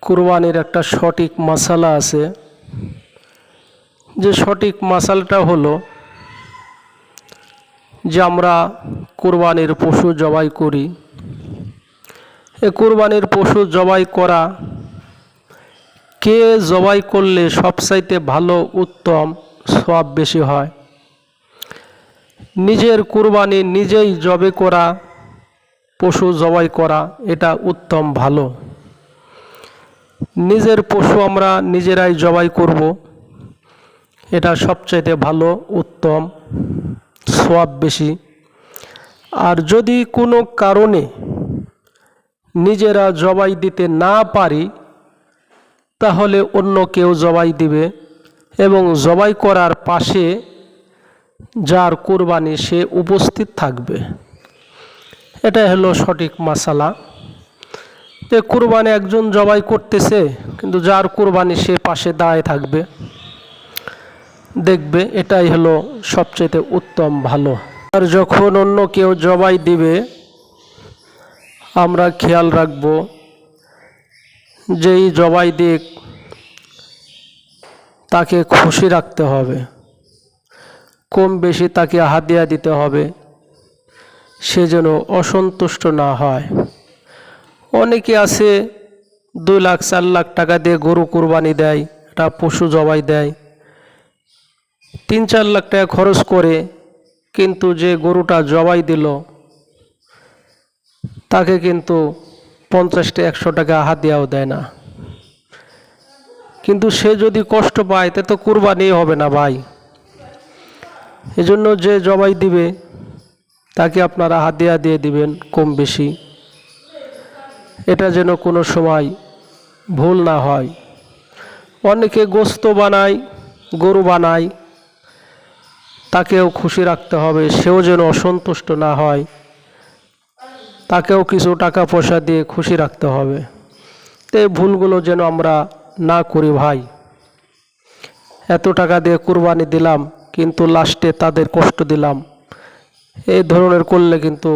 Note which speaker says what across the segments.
Speaker 1: কুরবানির একটা সঠিক মাসালা আছে, যে সঠিক মাসালাটা হলো যে আমরা কুরবানির পশু জবাই করি। এই কুরবানির পশু জবাই করা কে জবাই করলে সবচাইতে ভালো, উত্তম, সওয়াব বেশি হয়? নিজের কুরবানি নিজেই জবে করা, পশু জবাই করা, এটা উত্তম, ভালো। নিজের পশু আমরা নিজেরাই জবাই করব, এটা সবচাইতে ভালো, উত্তম, সওয়াব বেশি। আর যদি কোনো কারণে নিজেরা জবাই দিতে না পারি, তাহলে অন্য কেউ জবাই দিবে এবং জবাই করার পাশে যার কুরবানি সে উপস্থিত থাকবে। এটাই হলো সঠিক মাসালা। যে কুরবানি একজন জবাই করতেছে, কিন্তু যার কুরবানি সে পাশে দাঁড়ায় থাকবে, দেখবে, এটাই হলো সবচেয়ে উত্তম, ভালো। আর যখন অন্য কেউ জবাই দিবে, আমরা খেয়াল রাখব যেই জবাই দিক তাকে খুশি রাখতে হবে, কম বেশি তাকে হাদিয়া দিতে হবে, সে যেন অসন্তুষ্ট না হয়। অনেকে আছে 2 লাখ 4 লাখ টাকা দিয়ে গরু কুরবানি দেয়, একটা পশু জবাই দেয়, 3-4 লাখ টাকা খরচ করে, কিন্তু যে গরুটা জবাই দিল তাকে কিন্তু 50-100 টাকা হাদিয়াও দেয় না। কিন্তু সে যদি কষ্ট পায় তা তো কুরবানি হবে না ভাই। এজন্য যে জবাই দিবে তাকে আপনারা হাদিয়া দিয়ে দিবেন কম বেশি, এটা যেন কোনো সময় ভুল না হয়। অনেকে গোশত বানায়, গরু বানায়, তাকেও খুশি রাখতে হবে, সেও যেন অসন্তুষ্ট না হয়, তাকেও কিছু টাকা পয়সা দিয়ে খুশি রাখতে হবে। তো এই ভুলগুলো যেন আমরা না করি ভাই। এত টাকা দিয়ে কুরবানি দিলাম, কিন্তু লাস্টে তাদের কষ্ট দিলাম, এই ধরনের করলে কিন্তু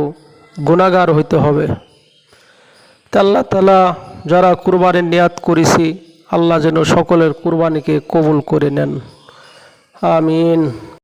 Speaker 1: গুনাহগার হইতে হবে। তা আল্লাহ তাআলা যারা কুরবানির নিয়াত করেছি, আল্লাহ যেন সকলের কুরবানিকে কবুল করে নেন, আমিন।